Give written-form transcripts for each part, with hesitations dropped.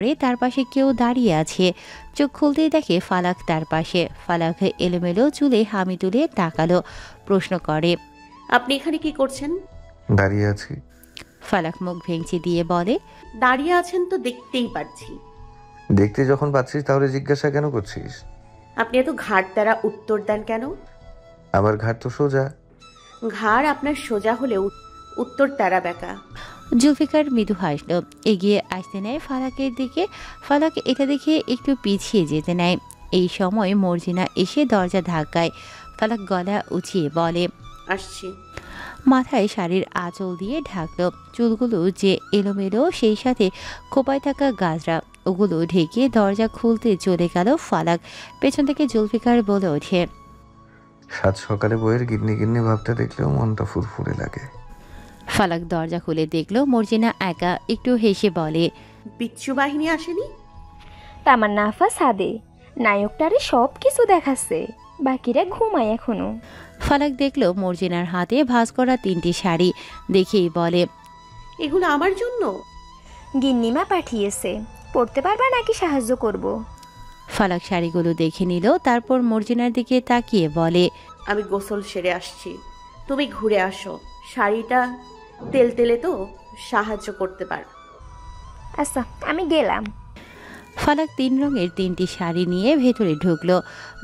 করে তার পাশে কেউ দাঁড়িয়ে আছে। চোখ খুলতেই দেখে ফালাক তার পাশে। ফালাক এলোমেলো চুলে হামি তুলে তাকালো, প্রশ্ন করে, আপনি এখানে কি করছেন? দাঁড়িয়ে আছি। ফালাক মুখ ভেঙচি দিয়ে বলে, দাঁড়িয়ে আছেন তো দেখতেই পাচ্ছি। দেখতে যখন পাচ্ছিস তাহলে জিজ্ঞাসা কেন করছিস? আপনি এত ঘাড় তারা উত্তর দেন কেন? আমার ঘাট তো সোজা। ঘাড় আপনার সোজা হলেও উত্তর তারা বেঁকা। জুলফিকার মৃদু হাসল, এগিয়ে আসতে নেয় ফালাকের দিকে। ফালাক এটা দেখে একটু পিছিয়ে যেতে নেয়। এই সময় মর্জিনা এসে দরজা ধাক্কায়। ফালাক গলা উঁচিয়ে বলে, আসছি। মাথায় শাড়ির আঁচল দিয়ে ঢাকল। চুলগুলো যে এলোমেলো, সেই সাথে খোপায় থাকা গাজরা, ওগুলো ঢেকে দরজা খুলতে চলে গেল ফালাক। পেছন থেকে জুলফিকার বলে ওঠে, সাত সকালে বইয়ের গিন্নি গিন্নি ভাবতে দেখলেও মনটা ফুরফুরে লাগে। ফালাক দরজা খুলে দেখলো মর্জিনা একা। একটু হেসে বলে, বিচ্ছু বাহিনী আসেনি? তামান্না আফা সাদে নায়কটারে সব কিছু দেখাচ্ছে, বাকিরা ঘুমায় এখনো। ফালাক দেখলো মর্জিনার হাতে ভাঁজ করা 3টি শাড়ি। দেখেই বলে, এগুলো আমার জন্য? গিন্নিমা পাঠিয়েছে, পড়তে পারবা নাকি সাহায্য করব? ফালাক শাড়িগুলো দেখে নিল, তারপর মর্জিনার দিকে তাকিয়ে বলে, আমি গোসল সেরে আসছি, তুমি ঘুরে আসো। শাড়িটা তেলতেলে তো, সাহায্য করতে পার। আচ্ছা, আমি গেলাম। ফালাক 3 রঙের 3টি শাড়ি নিয়ে ভেতরে ঢুকলো।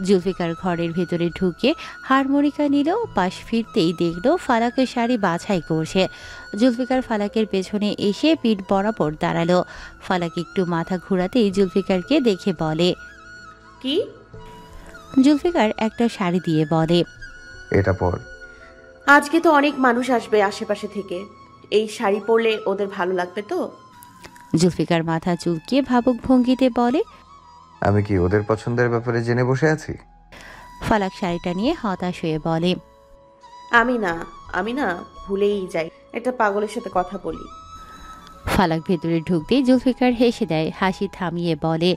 জুলফিকার ঘরের ভেতরে ঢুকে হারমোনিকা নিল। পাশ ফিরতেই দেখলো ফালাকের শাড়ি বাছাই করছে। জুলফিকার ফালাকের পেছনে এসে পিঠ বরাবর দাঁড়ালো। ফালাক একটু মাথা ঘোরাতেই জুলফিকারকে দেখে বলে, কি? জুলফিকার একটা শাড়ি দিয়ে বলে, এটা পর। আজকে তো অনেক মানুষ আসবে আশেপাশে থেকে, এই শাড়ি পরলে ওদের ভালো লাগবে তো? জুলফিকার মাথা চুলকিয়ে ভাবুক ভঙ্গিতে বলে, আমি কি ওদের পছন্দের ব্যাপারে জেনে বসে আছি? ফালাক শাড়িটা নিয়ে হতাশ হয়ে বলে, আমি না ভুলেই যাই, একটা পাগলের সাথে কথা বলি। ফালাক ভেতরে ঢুকতেই জুলফিকার হেসে দেয়, হাসি থামিয়ে বলে,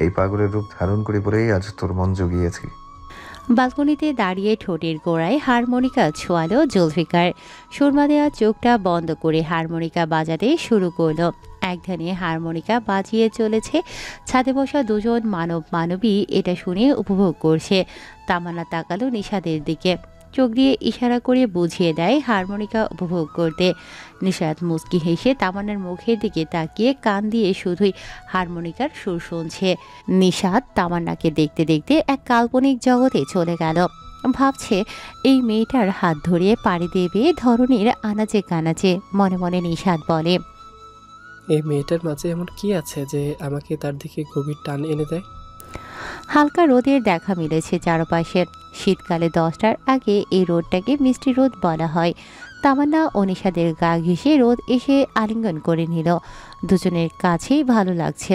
এই পাগলের রূপ ধারণ করে পরেই আজ তোর মন জুগিয়েছি। বালকনিতে দাঁড়িয়ে ঠোঁটের গোড়ায় হারমোনিকা ছোঁয়ালো জুলফিকার। সুরমা দেওয়া চোখটা বন্ধ করে হারমোনিকা বাজাতে শুরু করলো। একধানে হারমোনিকা বাজিয়ে চলেছে। ছাদে বসা দুজন মানব মানবী এটা শুনে উপভোগ করছে। তামান্না তাকালো নিশাদের দিকে, চোখ দিয়ে ইশারা করে বুঝিয়ে দেয় হারমোনিকা উপভোগ করতে। নিশাদ মুচকি হেসে তামান্নার মুখের দিকে তাকিয়ে কান দিয়ে শুধুই হারমোনিকার সুর শুনছে। নিশাদ তামান্নাকে দেখতে দেখতে এক কাল্পনিক জগতে চলে গেল। ভাবছে এই মেয়েটার হাত ধরিয়ে পাড়ি দেবে ধরনের আনাচে কানাচে। মনে মনে নিশাদ বলে, এই মেয়েটার মাঝে এমন কি আছে যে আমাকে তার দিকে গভীর টান এনে দেয়? হালকা রোদের দেখা মিলেছে চারপাশে। শীতকালে 10টার আগে এই রোদটাকে মিষ্টি রোদ বলা হয়। তামান্না ও নিশাদের গা ঘেঁষে রোদ এসে আলিঙ্গন করে নিল। দুজনের কাছেই ভালো লাগছে।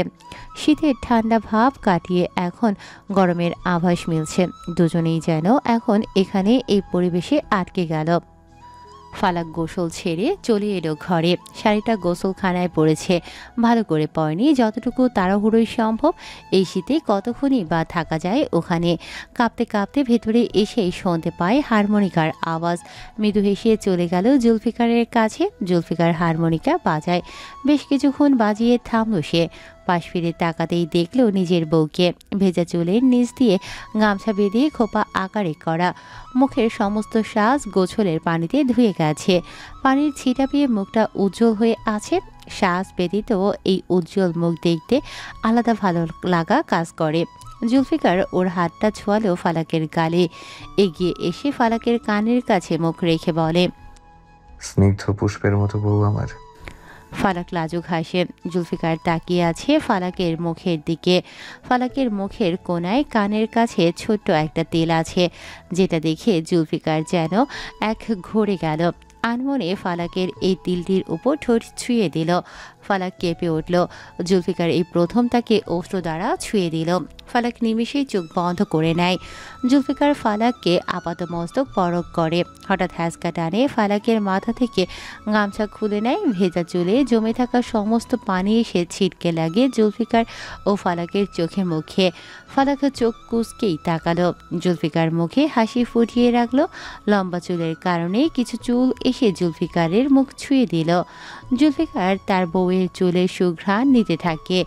শীতের ঠান্ডা ভাব কাটিয়ে এখন গরমের আভাস মিলছে। দুজনেই যেন এখন এখানে এই পরিবেশে আটকে গেল। ফালাক গোসল ছেড়ে চলে এলো ঘরে। শাড়িটা গোসলখানায় পড়েছে, ভালো করে পরেনি, যতটুকু তাড়াহুড়োই সম্ভব। এই শীতে কতক্ষণই বা থাকা যায় ওখানে। কাঁপতে কাঁপতে ভেতরে এসেই শুনতে পায় হারমোনিকার আওয়াজ। মৃদু হেসে চলে গেল জুলফিকারের কাছে। জুলফিকার হারমোনিকা বাজায়। বেশ কিছুক্ষণ বাজিয়ে থামল সে। পাশ ফিরে তাকাতেই দেখল নিজের বউকে। ভেজা চুলের নিচ দিয়ে গামছা বেঁধে খোপা আকারে করা, মুখের সমস্ত শ্বাস গোছলের পানিতে ধুয়ে গেছে। পানির ছিটা পেয়ে মুখটা উজ্জ্বল হয়ে আছে। শ্বাস ব্যতীত এই উজ্জ্বল মুখ দেখতে আলাদা ভালো লাগা কাজ করে। জুলফিকার ওর হাতটা ছোঁয়ালো ফালাকের গালে। এগিয়ে এসে ফালাকের কানের কাছে মুখ রেখে বলে, স্নিগ্ধ পুষ্পের মতো বউ আমার। ফালাক লাজুক হাসে। জুলফিকার তাকিয়ে আছে ফালাকের মুখের দিকে। ফালাকের মুখের কোনায় কানের কাছে ছোট্ট একটা তেল আছে, যেটা দেখে জুলফিকার যেন এক ঘুরে গেল। আনমনে ফালাকের এই তিলটির উপর ঠোঁট ছুঁয়ে দিল। ফালাক কেঁপে উঠল। জুলফিকার এই প্রথম তাকে অস্ত্র দ্বারা ছুঁয়ে দিল। ফালাক নিমেষেই চোখ বন্ধ করে নেয়। জুলফিকার ফালাককে আপাতমস্তক পরখ করে। হঠাৎ হ্যাঁচকা টানে ফালাকের মাথা থেকে গামছা খুলে নেয়। ভেজা চুলে জমে থাকা সমস্ত পানি এসে ছিটকে লাগে জুলফিকার ও ফালাকের চোখে মুখে। ফালাক চোখ কুঁচকেই তাকালো। জুলফিকার মুখে হাসি ফুটিয়ে রাখলো। লম্বা চুলের কারণে কিছু চুল এসে জুলফিকারের মুখ ছুঁয়ে দিল। জুলফিকার তার বউয়ের চুলের সুঘ্রাণ নিতে থাকে।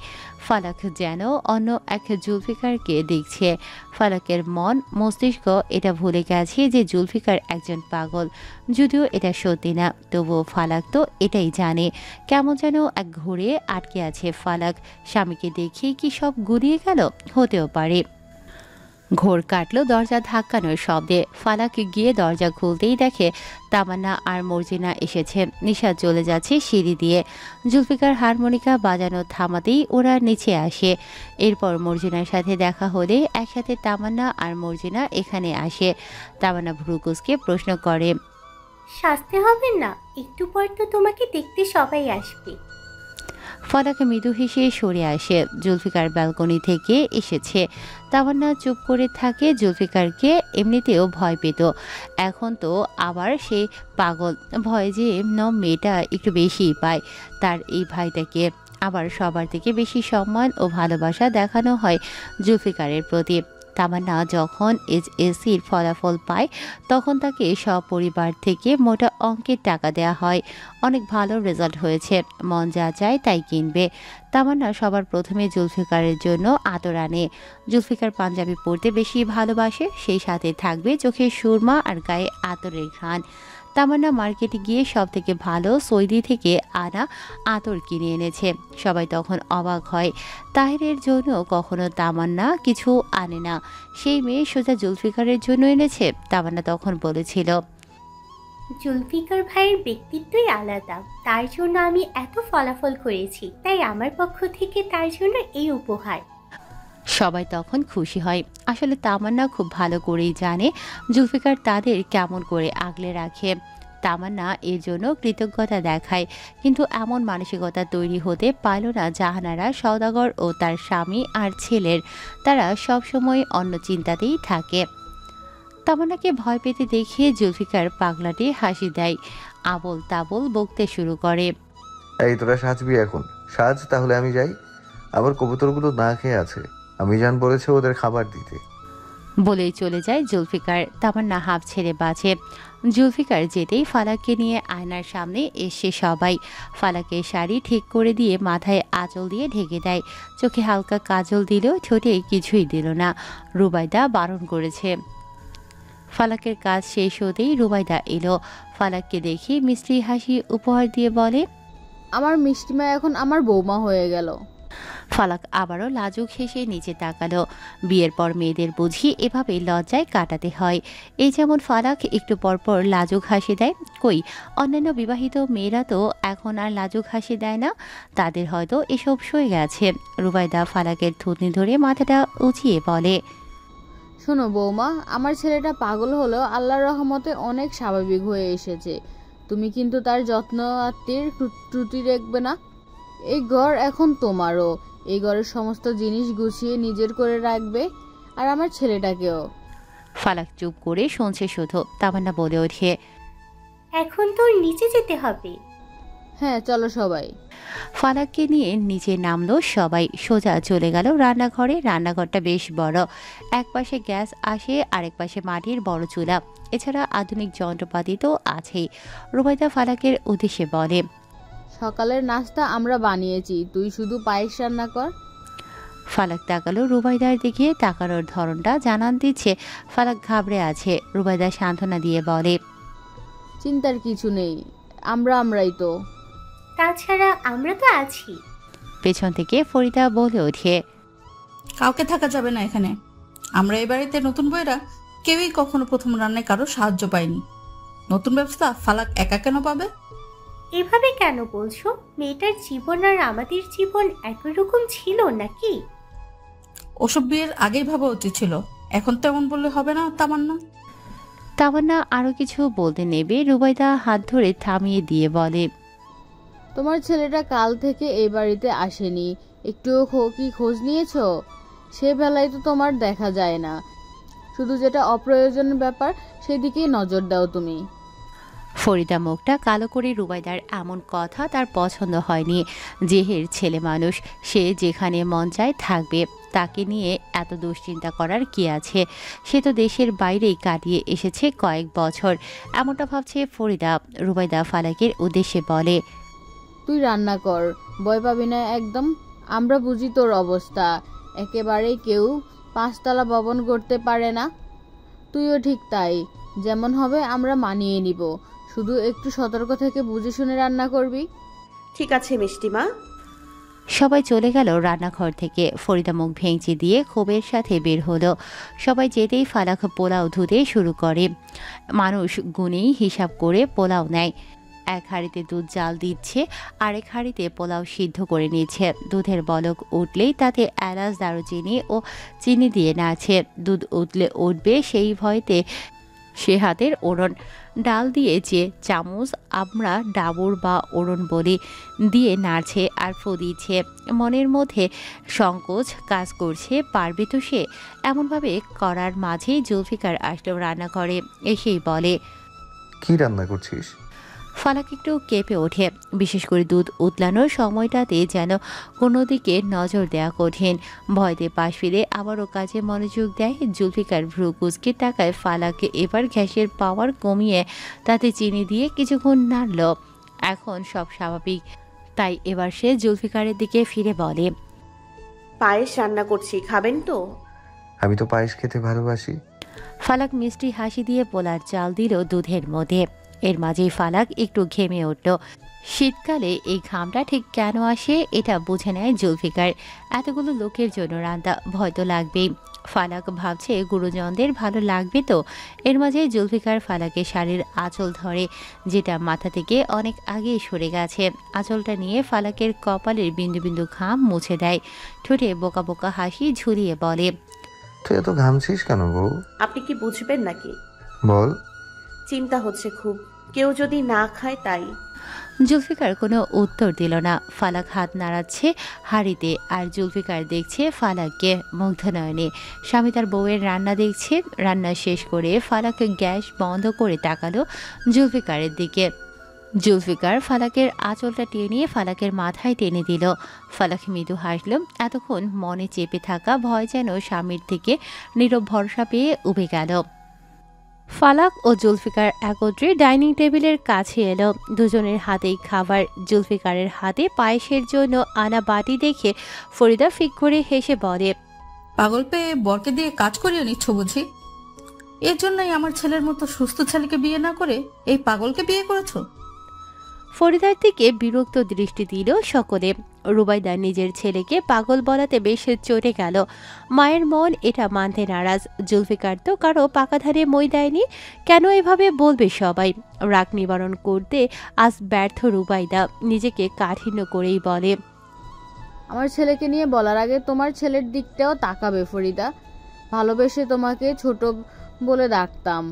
ফালাক যেন অন্য এক জুলফিকারকে দেখছে। ফালাকের মন মস্তিষ্ক এটা ভুলে গেছে যে জুলফিকার একজন পাগল। যদিও এটা সত্যি না, তবুও ফালাক তো এটাই জানে। কেমন যেন এক ঘুরে আটকে আছে ফালাক। স্বামীকে দেখে কি সব গুলিয়ে গেল? হতেও পারে। ঘোর কাটল দরজা ধাক্কানোর শব্দে। ফালাক গিয়ে দরজা খুলতেই দেখে তামান্না আর মর্জিনা এসেছে। নিশা চলে যাচ্ছে সিঁড়ি দিয়ে। জুলফিকার হারমোনিকা বাজানো থামাতেই ওরা নিচে আসে। এরপর মর্জিনার সাথে দেখা হলে একসাথে তামান্না আর মর্জিনা এখানে আসে। তামান্না ভ্রুকুসকে প্রশ্ন করে, সাজতে হবে না? একটু পর তো তোমাকে দেখতে সবাই আসবে। ফালাক মৃদু হেসে সরে আসে। জুলফিকার ব্যালকনি থেকে এসেছে। তামান্না চুপ করে থাকে। জুলফিকারকে এমনিতেও ভয় পেত, এখন তো আবার সেই পাগল ভয় যে মেয়েটা একটু বেশিই পায়। তার এই ভাইটাকে আবার সবার থেকে বেশি সম্মান ও ভালোবাসা দেখানো হয় জুলফিকারের প্রতি। তামান্না যখন এইচএসসির ফলাফল পায় তখন তাকে সপরিবার থেকে মোটা অঙ্কের টাকা দেওয়া হয়। অনেক ভালো রেজাল্ট হয়েছে, মন যা চায় তাই কিনবে। তামান্না সবার প্রথমে জুলফিকারের জন্য আতর আনে। জুলফিকার পাঞ্জাবি পরতে বেশি ভালোবাসে, সেই সাথে থাকবে চোখে সুরমা আর গায়ে আতরের ঘ্রাণ। তামান্না মার্কেটে গিয়ে সব থেকে ভালো সৌদি থেকে আনা আতর কিনে এনেছে। সবাই তখন অবাক হয়। তাহিরের জন্য কখনো তামান্না কিছু আনে না, সেই মেয়ে সোজা জুলফিকারের জন্য এনেছে। তামান্না তখন বলেছিল, জুলফিকার ভাইয়ের ব্যক্তিত্বই আলাদা, তার জন্য আমি এত ফলাফল করেছি, তাই আমার পক্ষ থেকে তার জন্য এই উপহার। সবাই তখন খুশি হয়। আসলে তামান্না খুব ভালো করেই জানে জুলফিকার তাদের কেমন করে আগলে রাখে। তামান্না এর জন্য কৃতজ্ঞতা দেখায়, কিন্তু এমন মানসিকতা তৈরি হতে পারল না জাহানারা সওদাগর ও তার স্বামী আর ছেলের। তারা সবসময় অন্য চিন্তাতেই থাকে। তামান্নাকে ভয় পেতে দেখে জুলফিকার পাগলাটে হাসি দেয়, আবল তাবল বকতে শুরু করে। এই তোরা সাজবি এখন? সাজ, তাহলে আমি যাই। আবার কবুতরগুলো না খেয়ে আছে, আমি জান বলেছে ওদের খাবার দিতে। বলেই চলে যায় জুলফিকার। তামান্না হাঁপ ছেড়ে বাঁচে। জুলফিকার যেতেই ফালাককে নিয়ে আয়নার সামনে এসে সবাই। ফালাকের শাড়ি ঠিক করে দিয়ে মাথায় আঁচল দিয়ে ঢেকে দেয়। চোখে হালকা কাজল দিলেও ঠোঁটে কিছুই দিল না। রুবাইদা বারণ করেছে। ফালাকের কাজ শেষ হতেই রুবাইদা এলো। ফালাককে দেখে মিষ্টি হাসি উপহার দিয়ে বলে, আমার মিষ্টিমা এখন আমার বৌমা হয়ে গেল। ফালাক আবারও লাজুক হেসে নিচে তাকালো। বিয়ের পর মেয়েদের বুঝি এভাবে লজ্জায় কাটাতে হয়। এই যেমন ফালাক একটু পরপর লাজুক হাসি দেয়। কই, অন্যান্য বিবাহিত মেয়েরা তো এখন আর লাজুক হাসি দেয় না, তাদের হয়তো এসব সয়ে গেছে। রুবাইদা ফালাকের থুতনি ধরে মাথাটা উঁচিয়ে বলে, শোনো বৌমা, আমার ছেলেটা পাগল হলেও আল্লাহর রহমতে অনেক স্বাভাবিক হয়ে এসেছে। তুমি কিন্তু তার যত্ন আত্মীর ত্রুটি রাখবে না। এই ঘর এখন তোমারও। এই ঘরের সমস্ত জিনিস গুছিয়ে নিজের করে রাখবে, আর আমার ছেলেটাকেও। ফালাক চুপ করে শুনছে শুধু। তামান্না বলে ওঠে, এখন তোর নিচে যেতে হবে। হ্যাঁ চলো সবাই। ফালাককে নিয়ে নিচে নামলো সবাই। সোজা চলে গেল রান্নাঘরে। রান্নাঘরটা বেশ বড়। এক পাশে গ্যাস আসে, আরেক পাশে মাটির বড় চুলা। এছাড়া আধুনিক যন্ত্রপাতি তো আছেই। রুবাইদা ফালাকের উদ্দেশ্যে বলে, সকালের নাস্তা আমরা বানিয়েছি, তুই শুধু পায়েস রান্না কর। ফালাক তাকালো রুবাইদার দিকে। তাকানোর ধরনটা জানান দিচ্ছে ফালাক ঘাবড়ে আছে। রুবাইদা সান্ত্বনা দিয়ে বলে, চিন্তার কিছু নেই, আমরাই তো। তাছাড়া আমরা তো আছি। পেছন থেকে ফরিদা বলে ওঠে, কাউকে থাকা যাবে না এখানে। আমরা এই বাড়িতে নতুন বইরা কেউই কখনো প্রথম রান্নায় কারো সাহায্য পাইনি। নতুন ব্যবস্থা ফালাক একা কেন পাবে? এভাবে কেন বলছো? মেয়েটার জীবন আর আমাদের জীবন একই রকম ছিল নাকি? ওসব বিয়ের আগেই ভাবা উচিত ছিল, এখন তো এমন বললে হবে না তামান্না। তামান্না আরো কিছু বলতে নেবে রুবাইদা হাত ধরে থামিয়ে দিয়ে বলে, তোমার ছেলেটা কাল থেকে এই বাড়িতে আসেনি, একটুও কি খোঁজ নিয়েছো? সে বেলায় তো তোমার দেখা যায় না, শুধু যেটা অপ্রয়োজনীয় ব্যাপার সেদিকেই নজর দাও তুমি। ফরিদা মুখটা কালো করে। রুবাইদার এমন কথা তার পছন্দ হয়নি। জেহের ছেলে মানুষ, সে যেখানে মন চায় থাকবে, তাকে নিয়ে এত দুশ্চিন্তা করার কি আছে? সে তো দেশের বাইরেই কাটিয়ে এসেছে কয়েক বছর। এমনটা ভাবছে ফরিদা। রুবাইদা ফালাকের উদ্দেশ্যে বলে, তুই রান্না কর, ভয় পাবি না একদম। আমরা বুঝি তোর অবস্থা, একেবারেই কেউ 5 তলা ভবন করতে পারে না। তুইও ঠিক তাই, যেমন হবে আমরা মানিয়ে নিব। শুধু একটু সতর্ক থেকে বুঝে শুনে রান্না করবি। ঠিক আছে মিষ্টিমা। সবাই চলে গেল রান্নাঘর থেকে। ফরিদা মুখ ভেঙচি দিয়ে ক্ষোভের সাথে বের হলো। সবাই যেতেই ফালাক পোলাও ধুতে শুরু করে। মানুষ গুণেই হিসাব করে পোলাও নেয়। এক হাঁড়িতে দুধ জাল দিচ্ছে, আরেক হাঁড়িতে পোলাও সিদ্ধ করে নিচ্ছে। দুধের বলক উঠলেই তাতে এলাচ, দারুচিনি ও চিনি দিয়ে নাড়ছে। দুধ উঠলে উঠবে সেই ভয়তে সে হাতের ওড়ন ডাল দিয়ে যে চামচ আমরা ডাবর বা ওড়ন বলি দিয়ে নাড়ছে আর ফু দিচ্ছে। মনের মধ্যে সংকোচ কাজ করছে, পারবে তো সে? এমনভাবে করার মাঝেই জুলফিকার আসলো রান্না করে। এসেই বলে, কি রান্না করছিস? ফালাক একটু কেঁপে ওঠে। বিশেষ করে দুধ উতলানোর সময়টাতে যেন কোনো দিকে নজর দেওয়া কঠিন। ভয়তে পাশ ফিরে আবারও কাজে মনোযোগ দেয়। জুলফিকার ভ্রু কুচকে টাকায় ফালাককে এবার গ্যাসের পাওয়ার কমিয়ে তাতে চিনি দিয়ে কিছুক্ষণ নাড়ল। এখন সব স্বাভাবিক, তাই এবার সে জুলফিকারের দিকে ফিরে বলে, পায়েস রান্না করছি, খাবেন তো? আমি তো পায়েস খেতে ভালোবাসি। ফালাক মিষ্টি হাসি দিয়ে পোলার চাল দিল দুধের মধ্যে। এর মাঝেই ফালাক একটু ঘেমে উঠল। শীতকালে এই ঘামটা ঠিক কেন আসে এটা বুঝে নেয় জুলফিকার। এতগুলো লোকের জন্য রান্না, ভয় তো লাগবেই। ফালাক ভাবছে গুরুজনদের ভালো লাগবে তো। এর মাঝে জুলফিকার ফালাকের শাড়ির আঁচল ধরে, যেটা মাথা থেকে অনেক আগেই সরে গেছে। আঁচলটা নিয়ে ফালাকের কপালের বিন্দু বিন্দু ঘাম মুছে দেয়। ঠোঁটে বোকা বোকা হাসি ঝুলিয়ে বলে, তুই এত ঘামছিস কেন বউ? আপনি কি বুঝবেন নাকি? বল। চিন্তা হচ্ছে খুব, কেউ যদি না খায় তাই। জুলফিকার কোনো উত্তর দিল না। ফালাক হাত নাড়াচ্ছে হাঁড়িতে, আর জুলফিকার দেখছে ফালাককে মুগ্ধ নয়নে। স্বামী তার বউয়ের রান্না দেখছে। রান্না শেষ করে ফালাক গ্যাস বন্ধ করে তাকালো জুলফিকারের দিকে। জুলফিকার ফালাকের আঁচলটা টেনে ফালাকের মাথায় টেনে দিল। ফালাক মৃদু হাসল। এতক্ষণ মনে চেপে থাকা ভয় যেন স্বামীর থেকে নীরব ভরসা পেয়ে উবে গেল। ফালাক ও জুলফিকার একত্রে ডাইনিং টেবিলের কাছে এলো। দুজনের হাতেই খাবার। জুলফিকারের হাতে পায়েসের জন্য আনা বাটি দেখে ফরিদা ফিক করে হেসে বলে, পাগল পেয়ে বরকে দিয়ে কাজ করিয়ে নিচ্ছ বুঝি? এর জন্যই আমার ছেলের মতো সুস্থ ছেলেকে বিয়ে না করে এই পাগলকে বিয়ে করেছো? ফরিদার দিকে বিরক্ত দৃষ্টি দিল সকলে। রুবাইদা নিজের ছেলেকে পাগল বলাতে বেশ চটে গেল। মায়ের মন এটা মানতে নারাজ। জুলফিকার তো কারো পাকাধারে মই দেয়নি, কেন এভাবে বলবে সবাই? রাগ নিবারণ করতে আজ ব্যর্থ রুবাইদা নিজেকে কাঠিন্য করেই বলে, আমার ছেলেকে নিয়ে বলার আগে তোমার ছেলের দিকটাও তাকাবে ফরিদা। ভালোবেসে তোমাকে ছোট বলে ডাকতাম,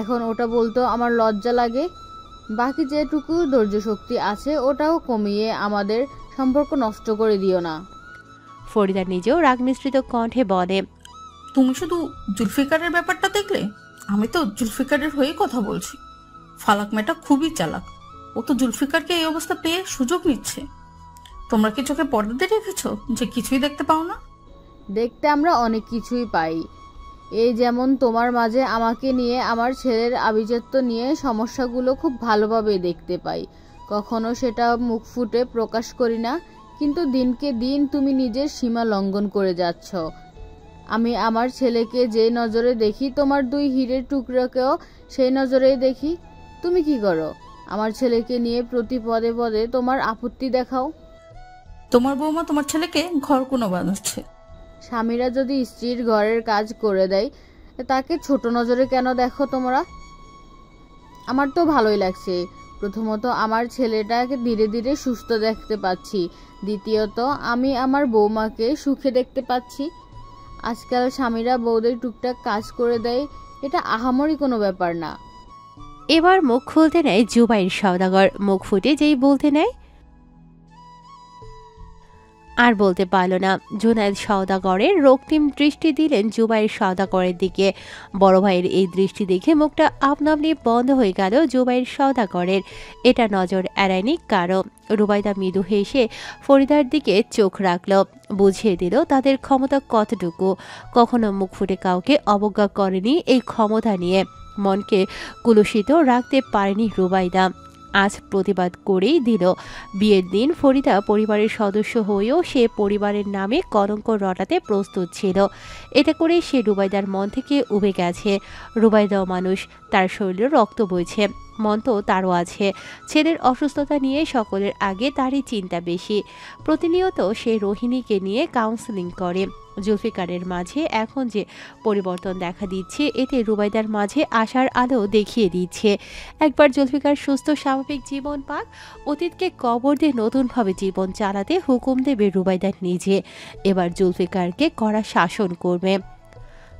এখন ওটা বলতো আমার লজ্জা লাগে। বাকি যেটুকু ধৈর্য শক্তি আছে ওটাও কমিয়ে আমাদের সম্পর্ক নষ্ট করে দিও না। ফরিদা নিজেও রাগ মিশ্রিত কণ্ঠে বলে, তুমি শুধু জুলফিকারের ব্যাপারটা দেখলে? আমি তো জুলফিকারের হয়ে কথা বলছি। ফালাক মেয়েটা খুবই চালাক। ও তো জুলফিকারকে এই অবস্থা পেয়ে সুযোগ নিচ্ছে। তোমরা কি চোখে পর্দা দিয়ে রেখেছো যে কিছুই দেখতে পাও না? দেখতে আমরা অনেক কিছুই পাই। এই যেমন তোমার মাঝে আমাকে নিয়ে, আমার ছেলের আভিজাত্য নিয়ে সমস্যাগুলো খুব ভালোভাবে দেখতে পাই। কখনো সেটা মুখ ফুটে প্রকাশ করি না, কিন্তু দিনকে দিন তুমি নিজের সীমা লঙ্ঘন করে যাচ্ছ। আমি আমার ছেলেকে যে নজরে দেখি, তোমার 2 হীরের টুকরোকেও সেই নজরেই দেখি। তুমি কি করো? আমার ছেলেকে নিয়ে প্রতি পদে পদে তোমার আপত্তি দেখাও। তোমার বৌমা তোমার ছেলেকে ঘর কোনো বানাচ্ছে। স্বামীরা যদি স্ত্রীর ঘরের কাজ করে দেয়, তাকে ছোট নজরে কেন দেখো তোমরা? আমার তো ভালোই লাগছে। প্রথমত আমার ছেলেটাকে ধীরে ধীরে সুস্থ দেখতে পাচ্ছি, দ্বিতীয়ত আমি আমার বৌমাকে সুখে দেখতে পাচ্ছি। আজকাল স্বামীরা বউদের টুকটাক কাজ করে দেয়, এটা আহামরি কোনো ব্যাপার না। এবার মুখ খুলতে নেয় জুবাইর সওদাগর। মুখ ফুটে যেই বলতে নেয় আর বলতে পারল না। জুনায়েদ সওদাগরের রক্তিম দৃষ্টি দিলেন জুবাইর সওদাগরের দিকে। বড় ভাইয়ের এই দৃষ্টি দেখে মুখটা আপনামনি বন্ধ হয়ে গেল জুবাইর সওদাগরের। এটা নজর এড়ায়নি কারো। রুবাইদা মৃদু হেসে ফরিদার দিকে চোখ রাখল, বুঝিয়ে দিল তাদের ক্ষমতা কতটুকু। কখনো মুখ ফুটে কাউকে অবজ্ঞা করেনি এই ক্ষমতা নিয়ে। মনকে কুলুষিত রাখতে পারেনি রুবাইদা। আজ প্রতিবাদ করেই দিল। বিয়ের দিন ফরিদা পরিবারের সদস্য হয়েও সে পরিবারের নামে কলঙ্ক রটাতে প্রস্তুত ছিল। এটা করে সে রুবাইদার মন থেকে উবে গেছে। রুবাইদাও মানুষ, তার শরীরে রক্ত বইছে, মন তো তারও আছে। ছেলের অসুস্থতা নিয়ে সকলের আগে তারই চিন্তা বেশি। প্রতিনিয়ত সে রোহিণীকে নিয়ে কাউন্সেলিং করে। জুলফিকারের মাঝে এখন যে পরিবর্তন দেখা দিচ্ছে, এতে রুবাইদার মাঝে আশার আলো দেখিয়ে দিচ্ছে। একবার জুলফিকার সুস্থ স্বাভাবিক জীবন পাক, অতীতকে কবর দিয়ে নতুনভাবে জীবন চালাতে হুকুম দেবে রুবাইদার নিজে। এবার জুলফিকারকে কড়া শাসন করবে।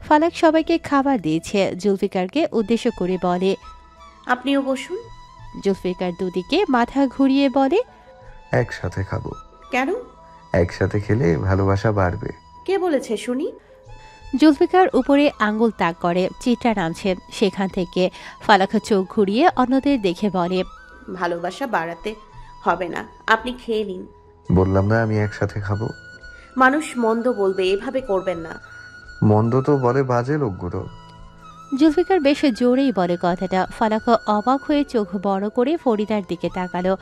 ফালাক সবাইকে খাবার দিয়েছে। জুলফিকারকে উদ্দেশ্য করে বলে, আপনিও বসুন। জুলফিকার দুদিকে মাথা ঘুরিয়ে বলে, একসাথে খাবো। কেন? একসাথে খেলে ভালোবাসা বাড়বে। কে বলেছে শুনি? জুলফিকার উপরে আঙ্গুল তাক করে, চিত্রা নামছে সেখান থেকে। ফালাক চোখ ঘুরিয়ে অন্যদের দেখে বলে, ভালোবাসা বাড়াতে হবে না, আপনি খেয়ে নিন। বললাম না আমি একসাথে খাবো। মানুষ মন্দ বলবে, এভাবে করবেন না। মন্দ তো বলে বাজে লোকগুলো। জুলফিকার বেশ জোরেই বলে কথাটা। ফালাক অবাক হয়ে চোখ বড় করে ফরিদার দিকে তাকালো।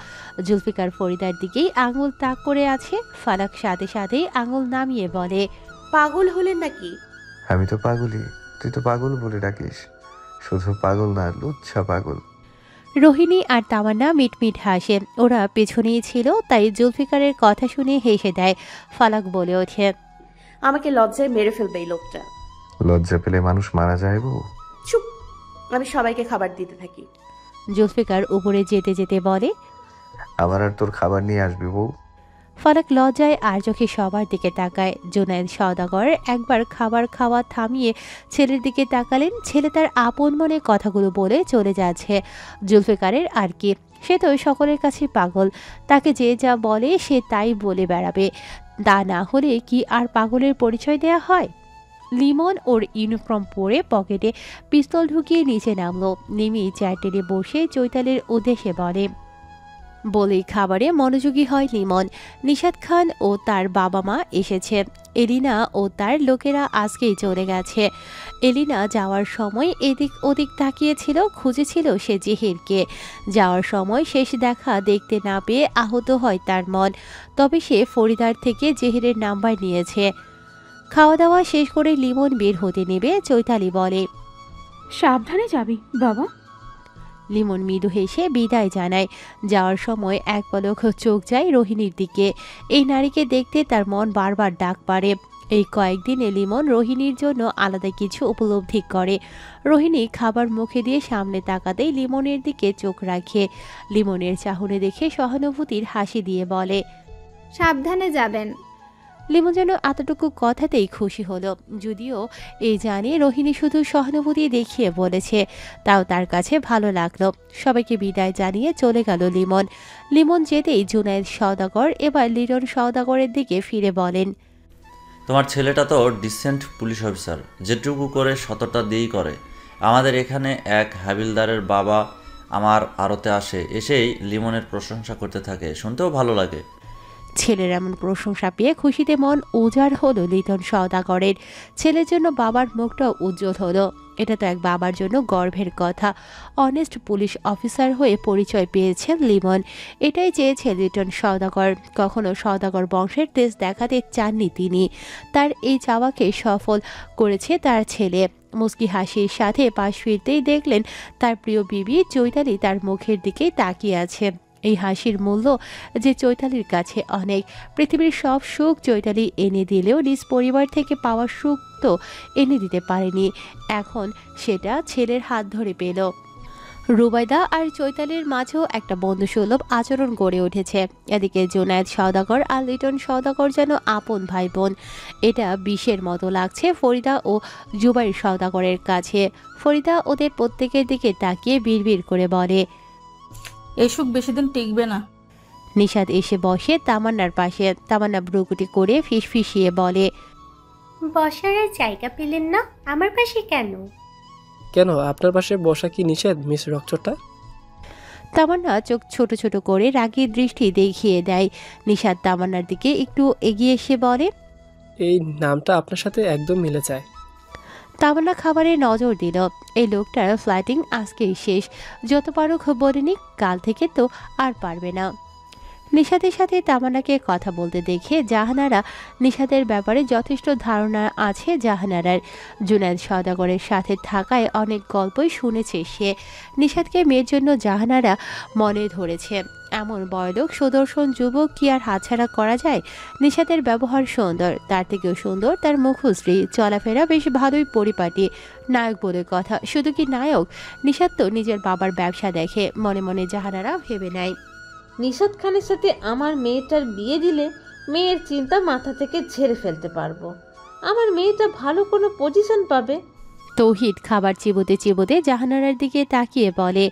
জুলফিকার ফরিদার দিকেই আঙুল তাক করে আছে। ফালাক সাথে সাথেই আঙুল নামিয়ে বলে, পাগল হলেন নাকি? আমি তো পাগলই, তুই তো পাগল বলে ডাকিস। শুধু পাগল না, লুচ্ছা পাগল। রোহিণী আর তামান্না মিটমিট হাসে। ওরা পেছনেই ছিল, তাই জুলফিকারের কথা শুনে হেসে দেয়। ফালাক বলে ওঠে, আমাকে লজ্জায় মেরে ফেলবে এই লোকটা। লজ্জা পেলে মানুষ মারা যায় বউ। চুপ, আমি সবাইকে খাবার দিতে থাকি। জুলফিকার উপরে যেতে যেতে বলে, আমার আর তোর খাবার নিয়ে আসবি বউ। ফালাক লজ্জায় আর চোখে সবার দিকে তাকায়। জুনায়েদ সওদাগর একবার খাবার খাওয়া থামিয়ে ছেলের দিকে তাকালেন। ছেলে তার আপন মনে কথাগুলো বলে চলে যাচ্ছে। জুলফিকারের আর কি, সে তো সকলের কাছে পাগল। তাকে যে যা বলে সে তাই বলে বেড়াবে। তা না হলে কি আর পাগলের পরিচয় দেয়া হয়? লিমন ওর ইউনিফর্ম পরে পকেটে পিস্তল ঢুকিয়ে নিচে নামলো। নেমেই চেয়ার টেনে বসে চৈতালির উদ্দেশ্যে বলেই খাবারে মনোযোগী হয় লিমন। নিশাত খান ও তার বাবা মা এসেছে। এলিনা ও তার লোকেরা আজকেই চলে গেছে। এলিনা যাওয়ার সময় এদিক ওদিক তাকিয়েছিল, খুঁজেছিল সে জহিরকে। যাওয়ার সময় শেষ দেখা দেখতে না পেয়ে আহত হয় তার মন। তবে সে ফরিদার থেকে জহিরের নাম্বার নিয়েছে। খাওয়া দাওয়া শেষ করে লিমন বের হতে নেবে। চৈতালি বলে, সাবধানে যাবি বাবা। লিমন মৃদু হেসে বিদায় জানায়। যাওয়ার সময় এক পলক চোখ যায় রোহিণীর দিকে। এই নারীকে দেখতে তার মন বারবার ডাক পাড়ে। এই কয়েকদিনে লিমন রোহিণীর জন্য আলাদা কিছু উপলব্ধি করে। রোহিণী খাবার মুখে দিয়ে সামনে তাকাতেই লিমনের দিকে চোখ রাখে। লিমনের চাহনি দেখে সহানুভূতির হাসি দিয়ে বলে, সাবধানে যাবেন। লিমন যেন এতটুকু কথাতেই খুশি হলো। যদিও এই জানে রোহিণী শুধু সহানুভূতি দেখিয়ে বলেছে, তাও তার কাছে ভালো লাগলো। সবাইকে বিদায় জানিয়ে চলে গেল লিমন। লিমন যেতেই জুনায়েদ সওদাগর এবার লিটন সওদাগরের দিকে ফিরে বলেন, তোমার ছেলেটা তো ডিসেন্ট পুলিশ অফিসার, যেটুকু করে সততা দিয়েই করে। আমাদের এখানে এক হাবিলদারের বাবা আমার আড়তে আসে, এসেই লিমনের প্রশংসা করতে থাকে, শুনতেও ভালো লাগে। ছেলের এমন প্রশংসা পেয়ে খুশিতে মন উজাড় হলো লিটন সওদাগরের। ছেলের জন্য বাবার মুখটাও উজ্জ্বল হলো। এটা তো এক বাবার জন্য গর্বের কথা। অনেস্ট পুলিশ অফিসার হয়ে পরিচয় পেয়েছেন লিমন। এটাই চেয়েছে লিটন সওদাগর। কখনো সওদাগর বংশের তেজ দেখাতে চাননি তিনি। তার এই চাওয়াকে সফল করেছে তার ছেলে। মুস্কি হাসির সাথে পাশ ফিরতেই দেখলেন তার প্রিয় বিবি চৈতালি তার মুখের দিকে তাকিয়ে আছে। এই হাসির মূল্য যে চৈতালির কাছে অনেক। পৃথিবীর সব সুখ চৈতালি এনে দিলেও নিজ পরিবার থেকে পাওয়ার সুখ তো এনে দিতে পারেনি। এখন সেটা ছেলের হাত ধরে পেল। রুবাইদা আর চৈতালির মাঝেও একটা বন্ধুসুলভ আচরণ গড়ে উঠেছে। এদিকে জুনায়েদ সওদাগর আর লিটন সওদাগর যেন আপন ভাই বোন। এটা বিষের মতো লাগছে ফরিদা ও জুবাইর সওদাগরের কাছে। ফরিদা ওদের প্রত্যেকের দিকে তাকিয়ে বিড়বিড় করে বলে, এই সুখ বেশি দিন টিকবে না। নিশাত এসে বসে তামান্নার পাশে। তামান্না ভ্রুকুটি করে ফিসফিসিয়ে বলে, বসার আর জায়গা পেলেন না, আমার পাশে কেন? কেন, আপনার পাশে বসা কি নিষেধ মিস রক্তটা? তামান্না চোখ ছোট ছোট করে রাগী দৃষ্টি দেখিয়ে দেয়। নিশাত তামান্নার দিকে একটু এগিয়ে এসে বলে, এই নামটা আপনার সাথে একদম মিলে যায়। তামান্না খাবারে নজর দিল। এই লোকটার ফ্লাইটিং আজকেই শেষ, যত পারুক বলিনি, কাল থেকে তো আর পারবে না। নিশাতের সাথে তামান্নাকে কথা বলতে দেখে জাহানারা নিশাতের ব্যাপারে যথেষ্ট ধারণা আছে জাহানারার। জুনায়েদ সওদাগরের সাথে থাকায় অনেক গল্পই শুনেছে সে। নিশাতকে মেয়ের জন্য জাহানারা মনে ধরেছে। এমন বড়লোক সুদর্শন যুবক কি আর হাতছাড়া করা যায়? নিশাতের ব্যবহার সুন্দর, তার থেকেও সুন্দর তার মুখশ্রী, চলাফেরা বেশ ভালোই পরিপাটি। নায়ক বলে কথা, শুধু কি নায়ক, নিশাত তো নিজের বাবার ব্যবসা দেখে। মনে মনে জাহানারা ভেবে নেয়, নিশাত খানের সাথে আমার মেয়েটার বিয়ে দিলে মেয়ের চিন্তা মাথা থেকে ঝেড়ে ফেলতে পারবো। আমার মেয়েটা ভালো কোনো পজিশন পাবে। তৌহিদ খাবার চিবোতে চিবোতে জাহানারার দিকে তাকিয়ে বলে,